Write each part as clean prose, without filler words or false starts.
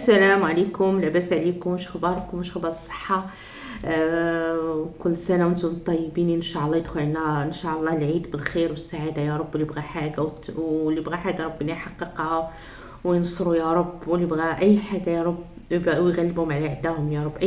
السلام عليكم، لاباس عليكم؟ واش اخباركم؟ واش اخبار الصحه؟ كل سنه وانتم طيبين. ان شاء الله يدخل علينا ان شاء الله العيد بالخير والسعاده يا رب. واللي بغى حاجه واللي بغى حاجه ربنا يحققها وينصروا يا رب. واللي بغى اي حاجه يا رب ويغلبهم على اعدائهم يا رب.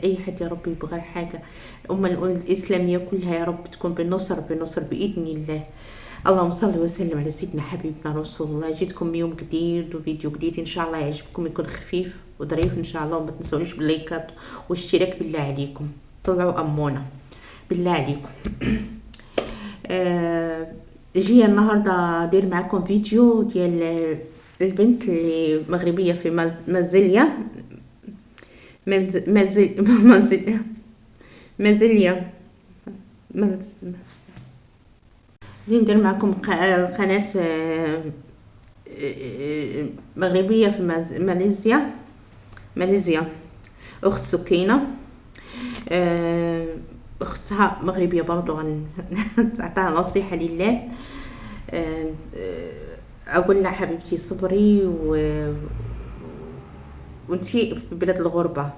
اي حد يا رب يبغى حاجه، الامه الاسلاميه كلها يا رب تكون بالنصر باذن الله. اللهم صل وسلم على سيدنا حبيبنا رسول الله. جيتكم يوم جديد وفيديو جديد ان شاء الله يعجبكم، يكون خفيف وظريف ان شاء الله. وما تنسونيش باللايكات والاشتراك بالله عليكم، طلعوا امونا بالله عليكم. جي النهارده دير معكم فيديو ديال البنت اللي مغربيه في مازيليا مازيليا مازيليا جي ندير معكم قناة مغربية في ماليزيا. أخت سكينة، أختها مغربية برضو تعطيها نصيحة لله. أقول لها حبيبتي صبري وانتي في بلاد الغربة،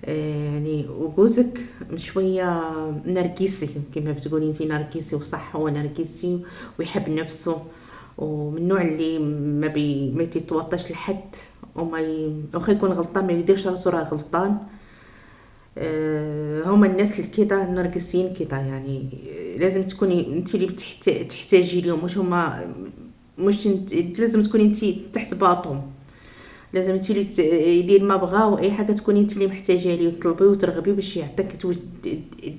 يعني وجوزك شويه نرجسي كما بتقولي انتي، نرجسي وصح هو نرجسي ويحب نفسه، ومن النوع اللي ما تتوطاش لحد وخا يكون غلطان ما يديرش راسو راه غلطان. هما الناس اللي كده النرجسيين كده، يعني لازم تكوني انتي اللي تحتاجي ليهم، مش انت لازم تكوني انتي تحت باطهم. لازم انت اللي يدير ما بغاو اي حاجه تكوني انت اللي محتاجه ليه، وتطلبيه وترغبيه باش يعطيك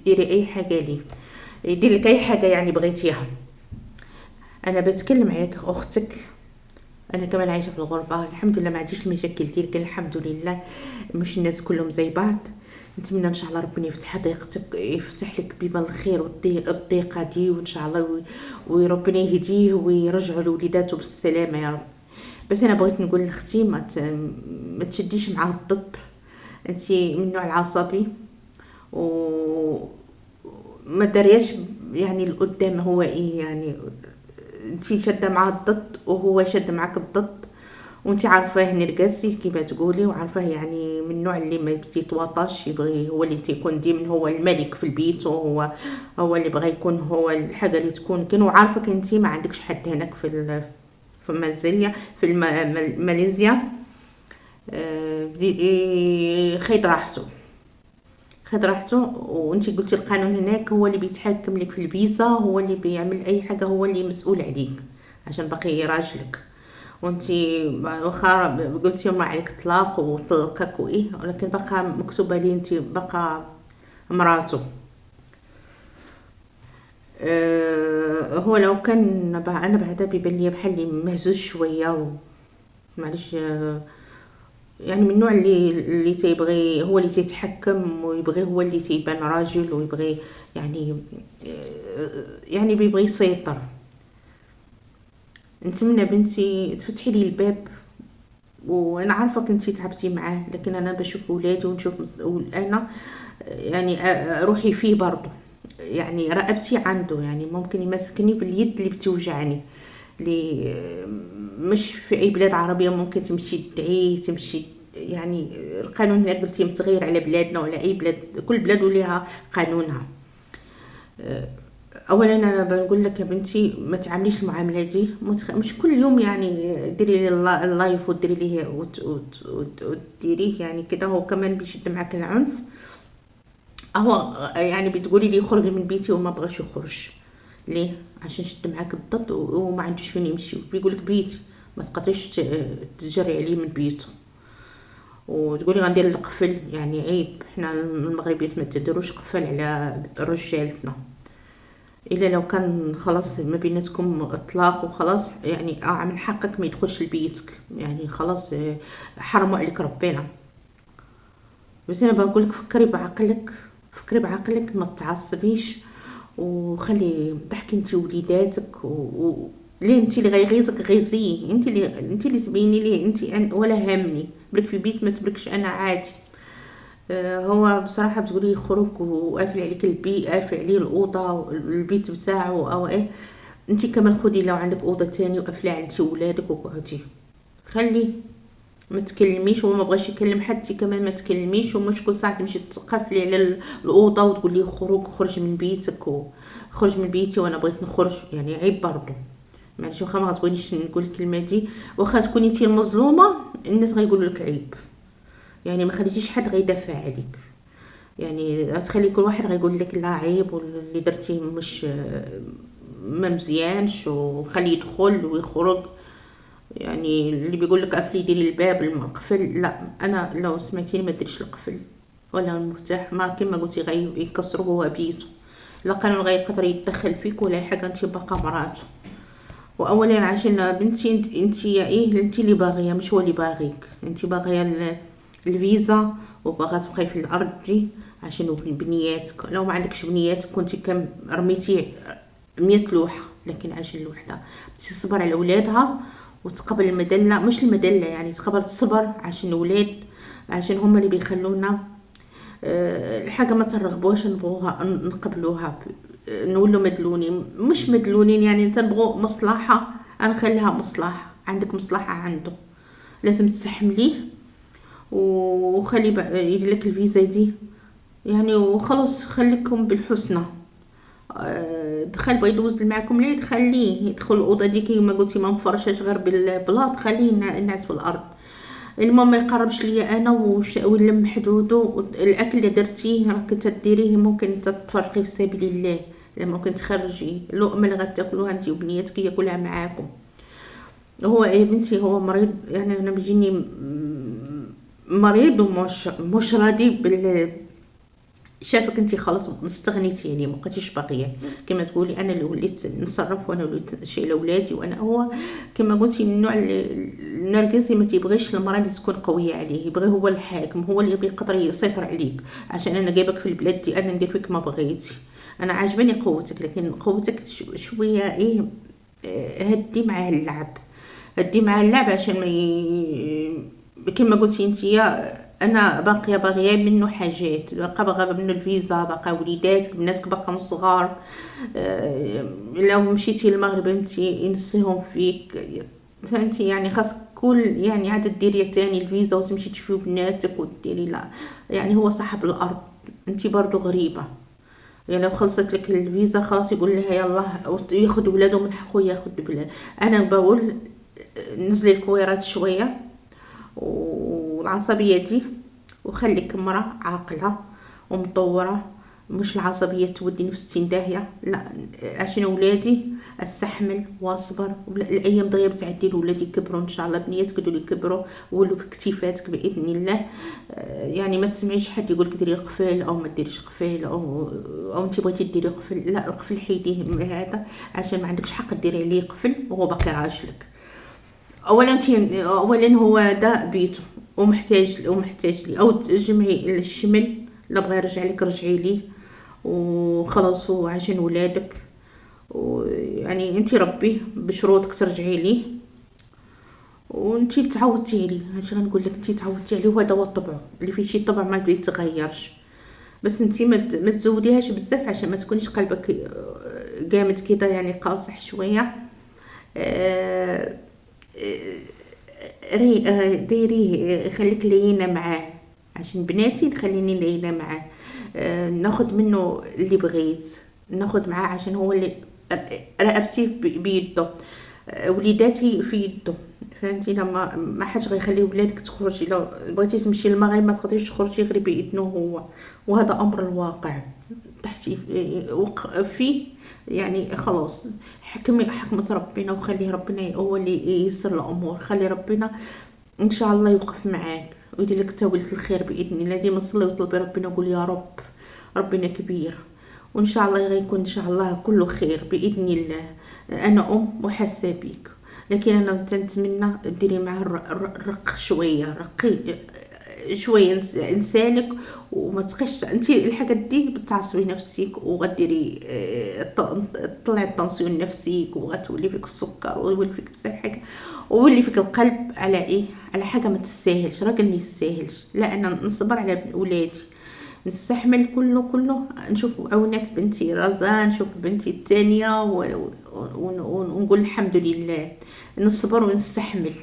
ديري اي حاجه ليه، يدير لك اي حاجه يعني بغيتيها. انا بتكلم عليك اختك، انا كمان عايشه في الغربه الحمد لله، ما عنديش المشاكل ديالك الحمد لله. مش الناس كلهم زي بعض. نتمنى ان شاء الله ربنا يفتح ضيقتك، يفتح لك باب الخير والضيقه دي، وان شاء الله وربنا يهديه ويرجعوا لوليداته بالسلامه يا رب. بس انا بغيت نقول لاختي ما تشديش معاه الضد. انت من النوع العصبي وما دارياش يعني القدام هو ايه، يعني انت شاده معاه الضد وهو شاد معاك الضد، وانت عارفاه نرجسي كما تقولي، وعارفاه يعني من النوع اللي ما بيتواطاش، يبغي هو اللي تيكون ديما هو الملك في البيت، وهو اللي بغى يكون هو الحاجه اللي تكون كان. وعارفك انت ما عندكش حد هناك في ماليزيا ماليزيا. خيط راحته خد راحته. وانتي قلتي القانون هناك هو اللي بيتحكم لك في الفيزا، هو اللي بيعمل اي حاجه، هو اللي مسؤول عليك عشان باقي راجلك. وانتي واخا قلتي ما عليك طلاق وطلقك وايه، ولكن بقى مكتوبه لي انتي بقى مراته. هو لو كان انا بعدا بيبان لي بحال اللي مهزوز شويه معليش. يعني من النوع اللي تيبغي هو اللي تيتحكم، ويبغي هو اللي تيبان راجل، ويبغي يعني يعني بيبغي يسيطر. نتمنى بنتي تفتحي لي الباب، وانا عارفه كنتي تعبتي معاه، لكن انا بشوف ولادي ونشوف انا يعني روحي فيه برضو، يعني رقبتي عنده، يعني ممكن يمسكني باليد اللي بتوجعني، اللي مش في اي بلاد عربيه ممكن تمشي تدعي تمشي. يعني القانون هنا قلتي متغير على بلادنا ولا اي بلاد، كل بلاد وليها قانونها. اولا انا بنقول لك يا بنتي ما تعامليش المعامله دي، مش كل يوم يعني ديري لي اللايف وديري ليه وديريه يعني كده. هو كمان بيشد معاك العنف، هو يعني بتقولي لي خرجي من بيتي وما بغاش يخرج. ليه؟ عشان شد معاك الضد وما عندوش فين يمشي، بيقولك بيتي ما تقدريش تجري عليه من بيته. وتقولي غندير القفل، يعني عيب، حنا المغربيات ما تديروش قفل على رجالتنا الا لو كان خلاص ما بيناتكم اطلاق وخلاص، يعني من حقك ما يدخلش لبيتك، يعني خلاص حرموا عليك ربنا. بس انا بقولك فكري بعقلك ما تعصبيش، وخلي ضحكي انت وليداتك ليه انت اللي غيغيظك غيظيه، انت اللي تبيني ليه انت ولا هامني برك في بيت ما تبركش انا عادي. هو بصراحه بتقولي يخرج وقافل عليك البيت، قافل عليه الاوضه البيت بتاعه او ايه. انت كمان خدي لو عندك اوضه تاني وقافله على انت وولادك وقعدي، خلي ما تكلميش، هو ما بغاش يكلم حد، انت كمان ما تكلميش، ومش كل ساعه تمشي تقفلي على الاوضه وتقول لي خرج من بيتك وخرج من بيتي وانا بغيت نخرج. يعني عيب برضو. معليش، واخا ما غتبغينيش نقول الكلمه دي، واخا تكوني انت المظلومه، الناس غيقولوا لك عيب. يعني ما خليتيش حد غيدافع عليك، يعني غتخلي كل واحد غيقول لك لا عيب، واللي درتيه مش ما مزيانش، وخليه يدخل ويخرج. يعني اللي بيقول لك قفلي ديري الباب المقفل، لا، انا لو سمعتيني ما ديرش القفل ولا المفتاح، ما كما قلتي غيكسروا هو بيته. لا قانون غيقدر يتدخل فيك ولا أي حاجه، انت باقا مراته. واولا عشان بنتي انت يا ايه، انت اللي باغيه مش هو اللي باغيك. انت باغيه الفيزا وباغا تبقاي في الارض دي عشان بنياتك. لو ما عندكش بنياتك كنتي كم رميتي 100 لوحه، لكن عشان الوحده تصبر على اولادها وتقبل المدلة، مش المدلة يعني، تقبل الصبر عشان الولاد، عشان هما اللي بيخلونا الحاجة ما ترغبوش نبغوها نقبلوها، نولو مدلونين مش مدلونين. يعني انت نبغو مصلحة نخليها مصلحة، عندك مصلحة عنده لازم تستحمليه، وخلي يدير لك الفيزا دي يعني، وخلص خليكم بالحسنى. دخل بغى يدوز معاكم ليه، تخليه يدخل الاوضه دي كيما قلتي، ما مفرشاش غير بالبلاط، خليه ينعس في الارض. المهم ما يقربش ليا انا ولم حدوده. الاكل اللي درتيه راك تديريه، ممكن تتفرقي في سبيل الله، ممكن تخرجي لقمه اللي غتاكلوها انت وبنيتك ياكلها معاكم. هو ايه بنتي، هو مريض يعني، انا بيجيني مريض ومش راضي شافك انت خلاص استغنيتي يعني، ما بقيتيش باغيه كما تقولي. انا اللي وليت نصرف وانا وليت نشيل اولادي، وانا هو كما قلتي من النوع النرجسي، ما تيبغيش المراه اللي تكون قويه عليه، يبغي هو الحاكم، هو اللي يقدر يسيطر عليك. عشان انا جايبك في البلاد دي، انا ندير فيك ما بغيتي. انا عاجباني قوتك، لكن قوتك شويه ايه، هدي معاه اللعب، هدي معاه اللعب عشان ما كما قلتي انتيا. انا باقيه باغيه منه حاجات، باغا منه الفيزا، باقا وليداتك بناتك باقا صغار. لو مشيتي للمغرب انتي ينسيهم فيك، فهمتي يعني. خاصك كل يعني عاد ديري تاني الفيزا وتمشي تشوفي بناتك وديري، لا يعني هو صاحب الارض، انتي برضو غريبه. يعني لو خلصت لك الفيزا خلاص يقول لها يلا، ياخد ولاده من حقه ياخد بلاد. انا بقول نزلي الكويرات شويه والعصبية دي، وخليك مرة عاقلة ومطورة، مش العصبية توديني في 60 داهية. لا، عشان ولادي استحمل واصبر، الايام دغيا بتعدي، ولادي يكبروا ان شاء الله، بنياتك دول يكبروا ويولوا بكتيفاتك باذن الله. يعني ما تسمعيش حد يقول لك ديري قفل او ما ديريش قفل، او انت بغيتي ديري قفل، لا القفل حيديه من هذا، عشان ما عندكش حق ديري عليه قفل وهو باقي راجلك. اولا هو ده بيته ومحتاج لي، او تجمعي الشمل، لا بغى يرجع لك رجعي ليه وخلاص، هو عشان ولادك. ويعني انت ربيه بشروطك ترجعي ليه، وانت تعودتي عليه. هادشي غنقول لك، انت تعودتي عليه، وهذا هو الطبع اللي فيه شي طبع ما بيتغيرش. بس انت ما تزوديهاش بزاف عشان ما تكونيش قلبك جامد كده، يعني قاصح شويه. آه، ديريه خليك لينة معاه، عشان بناتي تخليني لينة معاه. ناخد منه اللي بغيت، ناخد معاه عشان هو اللي رقبتي بيده، وليداتي في يده. فهمتي، لما ما حدش غيخلي ولادك تخرجي، لو بغيتي تمشي للمغرب ما تقدريش تخرجي غير باذنه هو، وهذا امر الواقع تحتي فيه. يعني خلاص، حكمة ربنا، وخلي ربنا هو اللي ييسر الامور. خلي ربنا ان شاء الله يوقف معاك ويدير لك تاويلة الخير باذن الله. ديما صلي وطلبي ربنا، قول يا رب، ربنا كبير، وان شاء الله غيكون ان شاء الله كله خير باذن الله. انا وحاسه بيك، لكن انا تنتمنى ديري معاه الرق شويه، رقي شويه انسانك، وما تبقيش انت الحاجات دي بتعصبي نفسك، وغديري تطلعي الطنسيون نفسك، وغتولي فيك السكر، ويولي فيك بزاف حاجه، ويولي فيك القلب على ايه، على حاجه ما تستاهلش. راجل ما يستاهلش. لا، انا نصبر على ولادي، نستحمل كله. نشوف عونات بنتي رزان، نشوف بنتي الثانيه ونقول الحمد لله. نصبر ونستحمل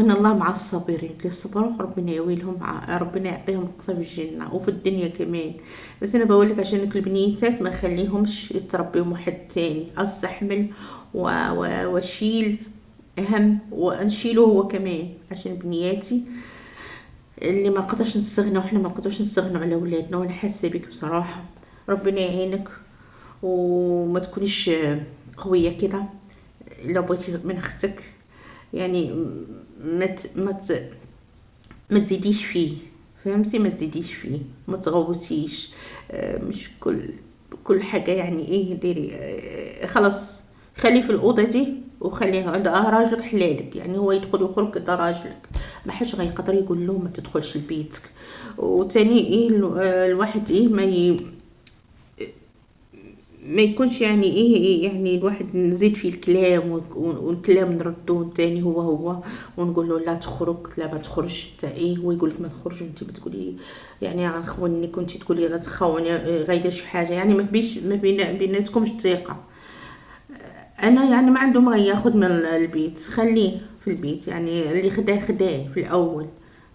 وان الله مع الصابرين، اللي صبروا ربنا يويلهم ربنا يعطيهم قصة في الجنة وفي الدنيا كمان. بس انا بقولك عشان البنيتات ما خليهمش يتربيوا واحد تاني، استحمل واشيل اهم ونشيله هو كمان عشان بنياتي اللي ما قدرش نستغنى، واحنا ما قدرش نستغنى على اولادنا. وانا حاسه بك بصراحه، ربنا يعينك وما تكونيش قويه كده. لو بغيتي من اختك يعني ما ت- ما ت- ما تزيديش فيه، فهمتي؟ ما تزيديش فيه، ما تغوتيش. مش كل حاجه يعني ايه ديري. خلاص خليه في الاوضه دي وخليها ده راجلك حلالك، يعني هو يدخل ويخرج ده راجلك، ما حدش غيقدر يقول له ما تدخلش لبيتك. وتاني ايه الواحد ايه ما يكونش يعني ايه يعني الواحد نزيد فيه الكلام والكلام نردو تاني هو ونقول له لا تخرج، لا ما تخرج انت ايه، ويقول لك ما تخرج وانت بتقولي يعني غنخوني كنتي تقولي غتخوني غيدير شي حاجه، يعني ما بيناتكمش ثقه. انا يعني ما عندهم غياخد من البيت، خليه في البيت، يعني اللي خداه في الاول.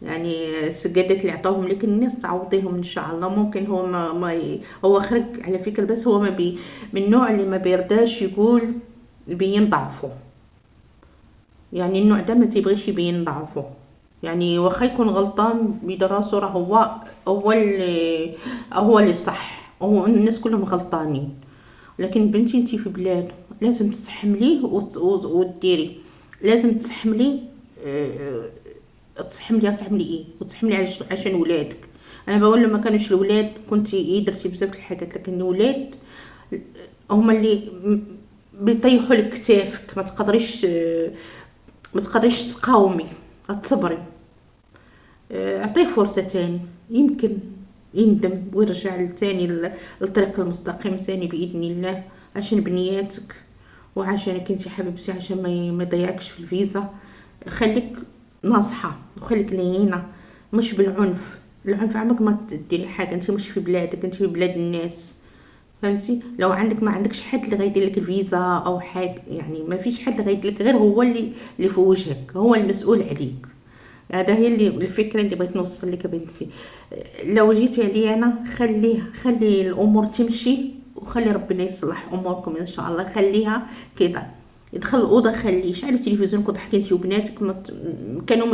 يعني السجادات اللي عطاهم لك الناس تعوضيهم ان شاء الله. ممكن هو هو خرج على فكرة، بس هو ما من النوع اللي ما بيرضاش يقول يبين ضعفه. يعني النوع ده ما تيبغيش يبين ضعفه، يعني واخا يكون غلطان بدراسة راه هو اللي صح، هو الناس كلهم غلطانين. لكن بنتي انتي في بلاد لازم تستحمليه وتديري، لازم تستحملي. تستحملي تعملي ايه وتستحملي عشان ولادك. انا بقول لما كانوش الولاد كنتي ايه درتي بزاف الحاجات، لكن الولاد هما اللي بيطيحوا لك كتافك، ما تقدريش تقاومي، تصبري. اعطيه فرصة تاني، يمكن يندم ويرجع تاني للطريق المستقيم تاني بإذن الله، عشان بنياتك وعشانك انتي حبيبتي، عشان ما يضيعكش في الفيزا. خليك ناصحة وخليك لينة، مش بالعنف. العنف عمرك ما تديري حاجة، انتي مش في بلادك، انتي في بلاد الناس، فهمتي؟ لو ما عندكش حد اللي غيدير لك الفيزا او حاجة، يعني ما فيش حد اللي غيدير لك غير هو اللي في وجهك، هو المسؤول عليك. هذا هي الفكرة اللي بغيت نوصل لك بنتي. لو جيتي علي انا خلي الامور تمشي، وخلي ربنا يصلح اموركم ان شاء الله. خليها كده، يدخل الاوضه خليه شعل التلفزيون كنت حكيتي انتي وبناتك كانوا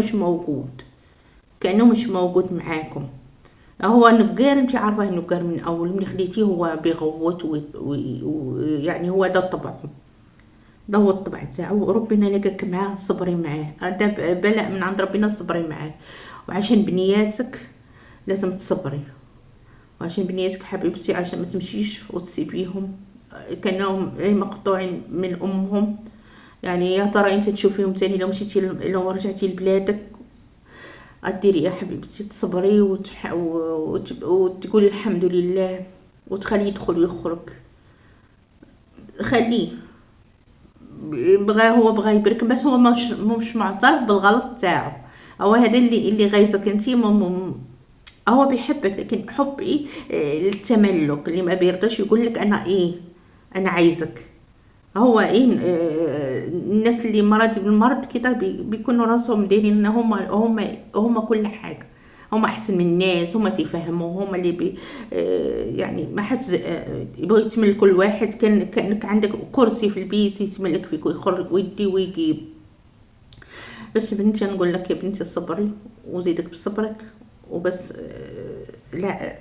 مش موجود معاكم. هو نقار انت عارفه النقار من اول من خديتيه، هو بيغوت ويعني هو ده طبعه، ده هو الطبع تاعو، وربنا لقاك معاه صبري معاه، هذا بلاء من عند ربنا، صبري معاه. وعشان بنياتك لازم تصبري، وعشان بنياتك حبيبتي عشان ما تمشيش وتسيبيهم كانهم مقطوعين من امهم. يعني يا ترى انت تشوفيهم تاني لو مشيتي لو رجعتي لبلادك ديري يا حبيبتي، تصبري وتقولي الحمد لله، وتخليه يدخل ويخرج. خليه بغى يبرك، بس هو مش معترف بالغلط تاعو. هو هذا اللي غيظك انتي هو بيحبك، لكن حب ايه؟ التملك، اللي ما بيرضاش يقول لك انا ايه، انا عايزك. هو ايه؟ الناس اللي مرض بالمرض كده بيكونوا راسهم دايرين ان هم كل حاجه، هم احسن من الناس، هم تيفهموا، هم اللي يعني ما حد يبغى يتملك كل واحد. كانك عندك كرسي في البيت يتملك فيك ويخرج ويدي ويجيب. بس يا بنتي نقول لك يا بنتي صبري وزيدك بصبرك وبس. لا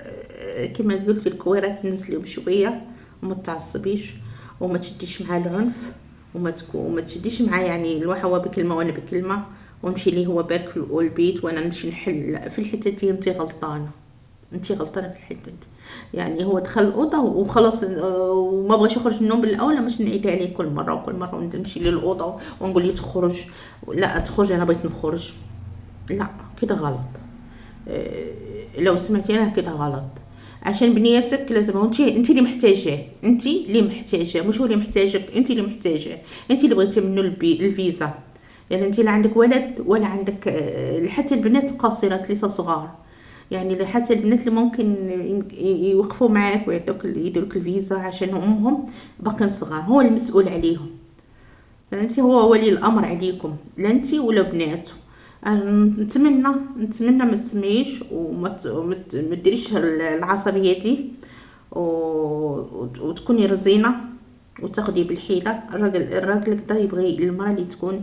كما قلتي الكويرة تنزلي بشوية وما تعصبيش وما تشديش معاه العنف، وما تشديش معاه يعني الواحد هو بكلمة وانا بكلمة، ونمشي ليه هو بارك في البيت وانا نمشي نحل في الحتة دي. انتي غلطانة، انتي غلطانة في الحتة دي. يعني هو دخل الأوضة وخلاص وما بغاش يخرج من النوم بالأولى، مش نعيدها عليه كل مرة وكل مرة ونمشي للأوضة ونقول لي تخرج. لا تخرج، أنا بغيت نخرج. لا كده غلط. لو سمعتي انا كده غلط. عشان بنيتك لازم انت اللي محتاجاه، انت اللي محتاجاه، مش هو اللي محتاجك، انت اللي محتاجاه، انت اللي بغيتي منه الفيزا. يعني انت لا عندك ولد ولا عندك حتى البنات قاصرات لسه صغار، يعني حتى البنات اللي ممكن يوقفوا معاك ويعطوك يديروك الفيزا عشان امهم باقين صغار، هو المسؤول عليهم. فهمتي؟ هو ولي الامر عليكم، لا انت ولا بناته. أنا نتمنى ما تسمعيش وما ديريش العصبيه دي، وتكوني رزينه وتاخدي بالحيله. الراجل كدا يبغي المراه اللي تكون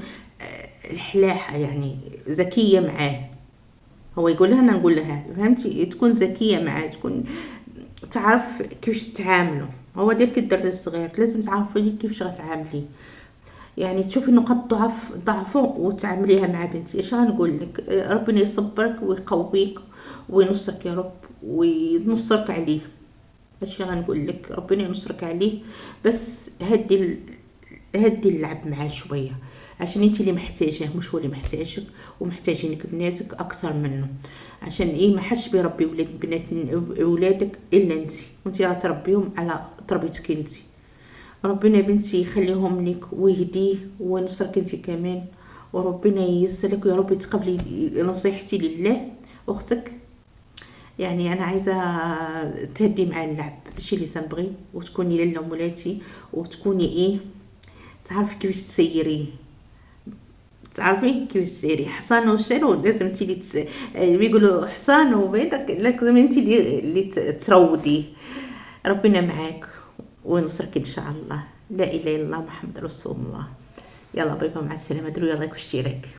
الحلاحه، يعني ذكيه معاه. هو يقول لها انا نقول لها، فهمتي؟ تكون ذكيه معاه، تكون تعرف كيفاش تتعاملوا. هو ديك الدري الصغير لازم تعرفي ليه كيفاش غتعامليه، يعني تشوفي نقاط ضعفه وتعامليها مع بنتي. ايش غنقول لك؟ ربنا يصبرك ويقويك وينصرك يا رب، وينصرك عليه. هادشي غنقول لك، ربنا ينصرك عليه. بس هدي اللعب معاه شويه، عشان انت اللي محتاجاه مش هو اللي محتاجك، ومحتاجينك بناتك اكثر منه. عشان ايه؟ ما حدش بيربي ولادك الا انت، وانت اللي غتربيهم على تربيتك انت. ربنا يا بنتي يخليهم لك ويهديه وينصرك انت كمان، وربنا ييسر لك، ويا رب تقبلي نصيحتي لله اختك. يعني انا عايزه تهدي مع اللعب، الشي اللي تنبغي، وتكوني لاله مولاتي، وتكوني ايه، تعرفي كيفاش تسيريه. تعرفي كيفاش تسيري حصان وشيرو، لازم انت اللي بيقولوا حصان وبيدك، لازم انت اللي تروضيه. ربنا معاك وينصرك ان شاء الله. لا اله الا الله محمد رسول الله. يلا باي باي، مع السلامه. ديروا يلا اشتراك.